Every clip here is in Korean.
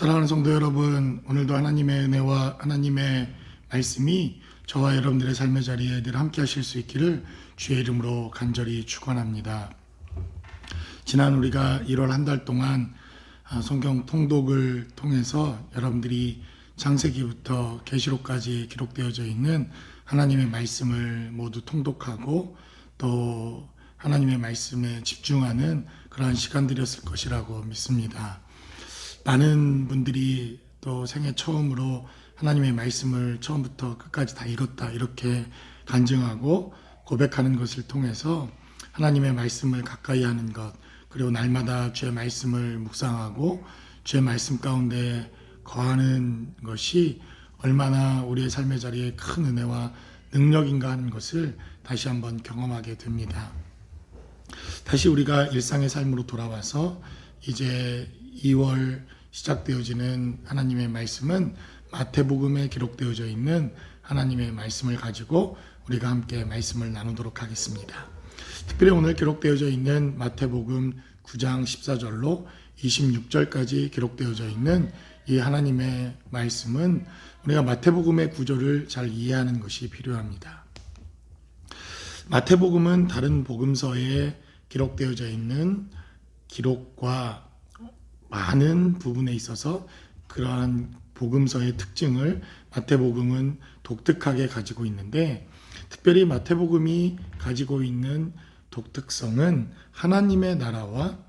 사랑하는 성도 여러분, 오늘도 하나님의 은혜와 하나님의 말씀이 저와 여러분들의 삶의 자리에 늘 함께 하실 수 있기를 주의 이름으로 간절히 축원합니다. 지난 우리가 1월 한 달 동안 성경 통독을 통해서 여러분들이 창세기부터 계시록까지 기록되어져 있는 하나님의 말씀을 모두 통독하고 또 하나님의 말씀에 집중하는 그러한 시간들이었을 것이라고 믿습니다. 많은 분들이 또 생애 처음으로 하나님의 말씀을 처음부터 끝까지 다 읽었다 이렇게 간증하고 고백하는 것을 통해서 하나님의 말씀을 가까이 하는 것, 그리고 날마다 주의 말씀을 묵상하고 주의 말씀 가운데 거하는 것이 얼마나 우리의 삶의 자리에 큰 은혜와 능력인가 하는 것을 다시 한번 경험하게 됩니다. 다시 우리가 일상의 삶으로 돌아와서 이제 2월 시작되어지는 하나님의 말씀은 마태복음에 기록되어져 있는 하나님의 말씀을 가지고 우리가 함께 말씀을 나누도록 하겠습니다. 특별히 오늘 기록되어져 있는 마태복음 9장 14절로 26절까지 기록되어져 있는 이 하나님의 말씀은 우리가 마태복음의 구조를 잘 이해하는 것이 필요합니다. 마태복음은 다른 복음서에 기록되어져 있는 기록과 많은 부분에 있어서 그러한 복음서의 특징을 마태복음은 독특하게 가지고 있는데, 특별히 마태복음이 가지고 있는 독특성은 하나님의 나라와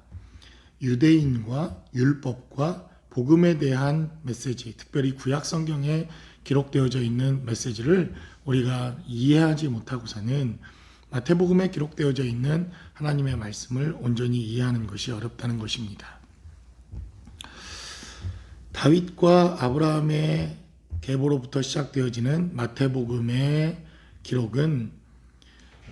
유대인과 율법과 복음에 대한 메시지, 특별히 구약 성경에 기록되어져 있는 메시지를 우리가 이해하지 못하고서는 마태복음에 기록되어져 있는 하나님의 말씀을 온전히 이해하는 것이 어렵다는 것입니다. 다윗과 아브라함의 계보로부터 시작되어지는 마태복음의 기록은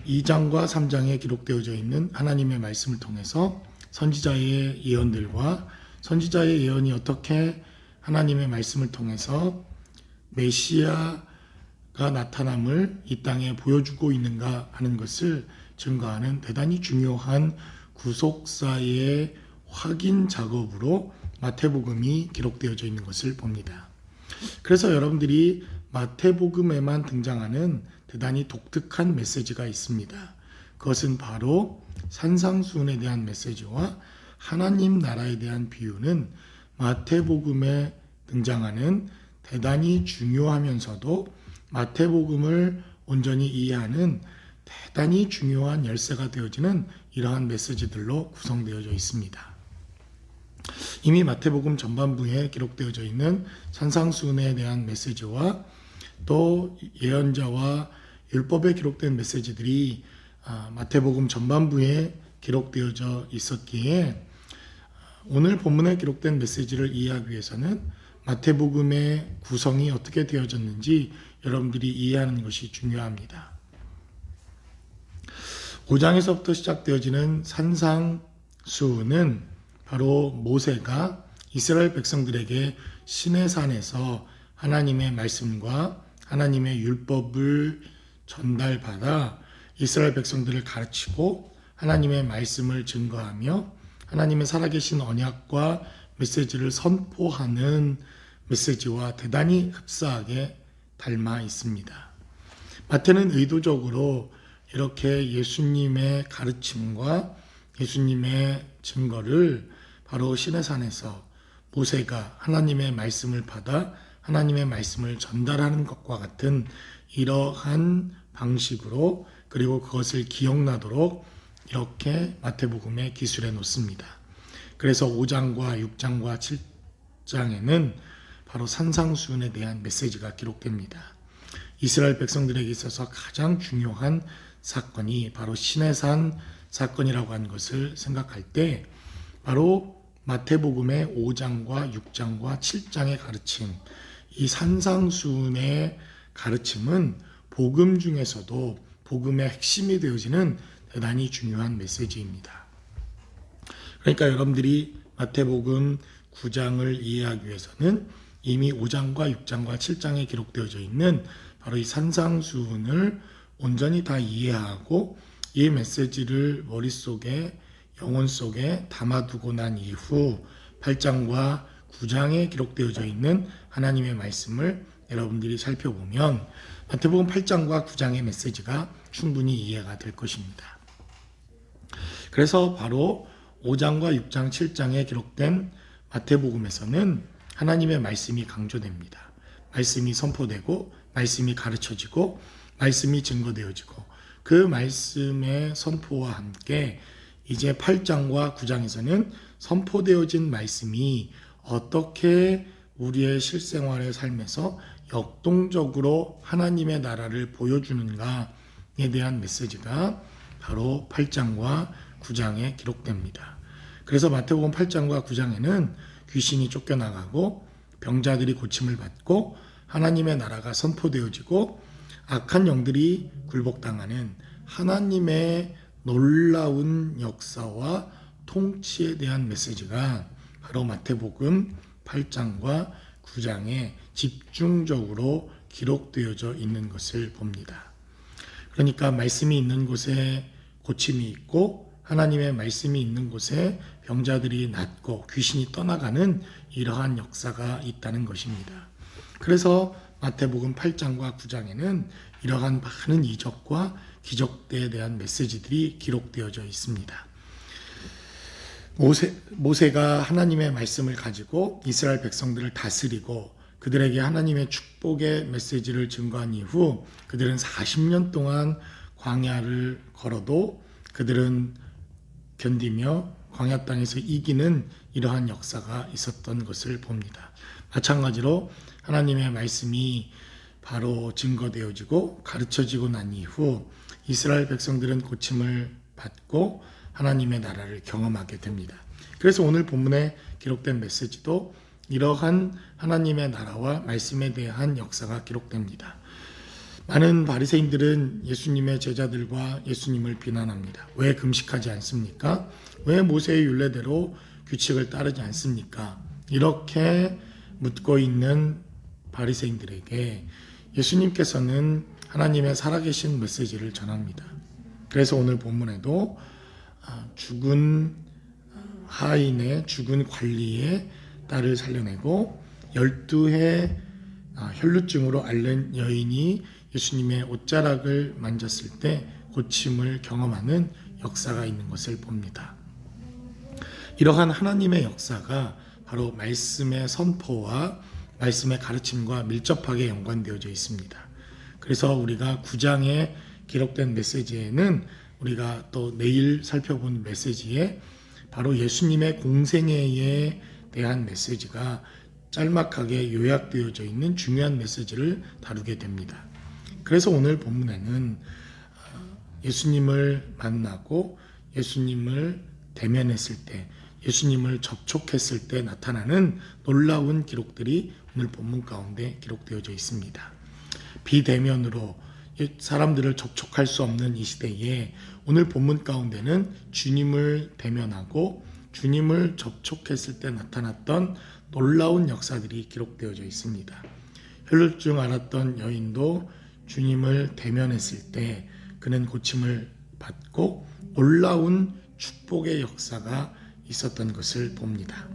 2장과 3장에 기록되어져 있는 하나님의 말씀을 통해서 선지자의 예언들과 선지자의 예언이 어떻게 하나님의 말씀을 통해서 메시아가 나타남을 이 땅에 보여주고 있는가 하는 것을 증거하는 대단히 중요한 구속사의 확인 작업으로 마태복음이 기록되어져 있는 것을 봅니다. 그래서 여러분들이 마태복음에만 등장하는 대단히 독특한 메시지가 있습니다. 그것은 바로 산상수훈에 대한 메시지와 하나님 나라에 대한 비유는 마태복음에 등장하는 대단히 중요하면서도 마태복음을 온전히 이해하는 대단히 중요한 열쇠가 되어지는 이러한 메시지들로 구성되어져 있습니다. 이미 마태복음 전반부에 기록되어져 있는 산상수훈에 대한 메시지와 또 예언자와 율법에 기록된 메시지들이 마태복음 전반부에 기록되어져 있었기에 오늘 본문에 기록된 메시지를 이해하기 위해서는 마태복음의 구성이 어떻게 되어졌는지 여러분들이 이해하는 것이 중요합니다. 5장에서부터 시작되어지는 산상수훈은 바로 모세가 이스라엘 백성들에게 시내산에서 하나님의 말씀과 하나님의 율법을 전달받아 이스라엘 백성들을 가르치고 하나님의 말씀을 증거하며 하나님의 살아계신 언약과 메시지를 선포하는 메시지와 대단히 흡사하게 닮아 있습니다. 마태는 의도적으로 이렇게 예수님의 가르침과 예수님의 증거를 바로 시내산에서 모세가 하나님의 말씀을 받아 하나님의 말씀을 전달하는 것과 같은 이러한 방식으로, 그리고 그것을 기억나도록 이렇게 마태복음에 기술해 놓습니다. 그래서 5장과 6장과 7장에는 바로 산상수훈에 대한 메시지가 기록됩니다. 이스라엘 백성들에게 있어서 가장 중요한 사건이 바로 시내산 사건이라고 하는 것을 생각할 때 바로 마태복음의 5장과 6장과 7장의 가르침, 이 산상수훈의 가르침은 복음 중에서도 복음의 핵심이 되어지는 대단히 중요한 메시지입니다. 그러니까 여러분들이 마태복음 9장을 이해하기 위해서는 이미 5장과 6장과 7장에 기록되어져 있는 바로 이 산상수훈을 온전히 다 이해하고 이 메시지를 머릿속에 영혼 속에 담아두고 난 이후 8장과 9장에 기록되어져 있는 하나님의 말씀을 여러분들이 살펴보면 마태복음 8장과 9장의 메시지가 충분히 이해가 될 것입니다. 그래서 바로 5장과 6장, 7장에 기록된 마태복음에서는 하나님의 말씀이 강조됩니다. 말씀이 선포되고 말씀이 가르쳐지고 말씀이 증거되어지고 그 말씀의 선포와 함께 이제 8장과 9장에서는 선포되어진 말씀이 어떻게 우리의 실생활의 삶에서 역동적으로 하나님의 나라를 보여주는가에 대한 메시지가 바로 8장과 9장에 기록됩니다. 그래서 마태복음 8장과 9장에는 귀신이 쫓겨나가고 병자들이 고침을 받고 하나님의 나라가 선포되어지고 악한 영들이 굴복당하는 하나님의 놀라운 역사와 통치에 대한 메시지가 바로 마태복음 8장과 9장에 집중적으로 기록되어져 있는 것을 봅니다. 그러니까 말씀이 있는 곳에 고침이 있고 하나님의 말씀이 있는 곳에 병자들이 낫고 귀신이 떠나가는 이러한 역사가 있다는 것입니다. 그래서 마태복음 8장과 9장에는 이러한 많은 이적과 기적들에 대한 메시지들이 기록되어져 있습니다. 모세가 하나님의 말씀을 가지고 이스라엘 백성들을 다스리고 그들에게 하나님의 축복의 메시지를 증거한 이후 그들은 40년 동안 광야를 걸어도 그들은 견디며 광야 땅에서 이기는 이러한 역사가 있었던 것을 봅니다. 마찬가지로 하나님의 말씀이 바로 증거되어지고 가르쳐지고 난 이후 이스라엘 백성들은 고침을 받고 하나님의 나라를 경험하게 됩니다. 그래서 오늘 본문에 기록된 메시지도 이러한 하나님의 나라와 말씀에 대한 역사가 기록됩니다. 많은 바리새인들은 예수님의 제자들과 예수님을 비난합니다. 왜 금식하지 않습니까? 왜 모세의 율례대로 규칙을 따르지 않습니까? 이렇게 묻고 있는 바리새인들에게 예수님께서는 하나님의 살아계신 메시지를 전합니다. 그래서 오늘 본문에도 죽은 하인의 죽은 관리의 딸을 살려내고 12해 혈루증으로 앓는 여인이 예수님의 옷자락을 만졌을 때 고침을 경험하는 역사가 있는 것을 봅니다. 이러한 하나님의 역사가 바로 말씀의 선포와 말씀의 가르침과 밀접하게 연관되어져 있습니다. 그래서 우리가 9장에 기록된 메시지에는 우리가 또 내일 살펴본 메시지에 바로 예수님의 공생애에 대한 메시지가 짤막하게 요약되어져 있는 중요한 메시지를 다루게 됩니다. 그래서 오늘 본문에는 예수님을 만나고 예수님을 대면했을 때, 예수님을 접촉했을 때 나타나는 놀라운 기록들이 오늘 본문 가운데 기록되어져 있습니다. 비대면으로 사람들을 접촉할 수 없는 이 시대에 오늘 본문 가운데는 주님을 대면하고 주님을 접촉했을 때 나타났던 놀라운 역사들이 기록되어져 있습니다. 혈루증 앓았던 여인도 주님을 대면했을 때 그는 고침을 받고 놀라운 축복의 역사가 있었던 것을 봅니다.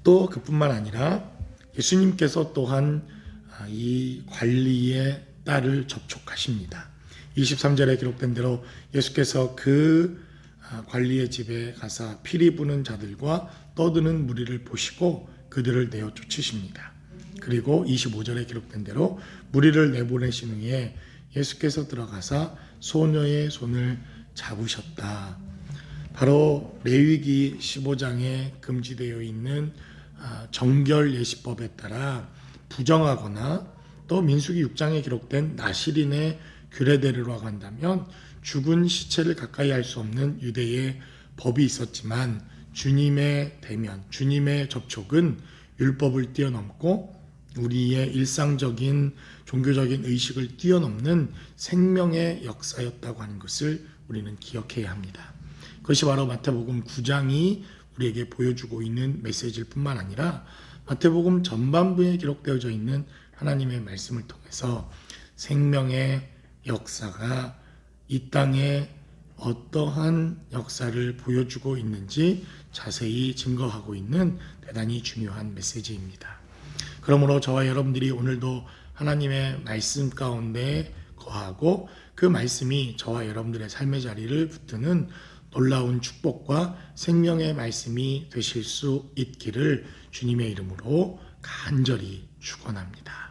또 그뿐만 아니라 예수님께서 또한 이 관리의 딸을 접촉하십니다. 23절에 기록된 대로 예수께서 그 관리의 집에 가사 피리 부는 자들과 떠드는 무리를 보시고 그들을 내어 쫓으십니다. 그리고 25절에 기록된 대로 무리를 내보내신 후에 예수께서 들어가사 소녀의 손을 잡으셨다. 바로 레위기 15장에 금지되어 있는 정결 예시법에 따라 부정하거나 또 민수기 6장에 기록된 나실인의 규례대로라고 한다면 죽은 시체를 가까이 할 수 없는 유대의 법이 있었지만 주님의 대면, 주님의 접촉은 율법을 뛰어넘고 우리의 일상적인 종교적인 의식을 뛰어넘는 생명의 역사였다고 하는 것을 우리는 기억해야 합니다. 그것이 바로 마태복음 9장이 우리에게 보여주고 있는 메시지일 뿐만 아니라 마태복음 전반부에 기록되어져 있는 하나님의 말씀을 통해서 생명의 역사가 이 땅에 어떠한 역사를 보여주고 있는지 자세히 증거하고 있는 대단히 중요한 메시지입니다. 그러므로 저와 여러분들이 오늘도 하나님의 말씀 가운데 거하고 그 말씀이 저와 여러분들의 삶의 자리를 붙드는 놀라운 축복과 생명의 말씀이 되실 수 있기를 주님의 이름으로 간절히 축원합니다.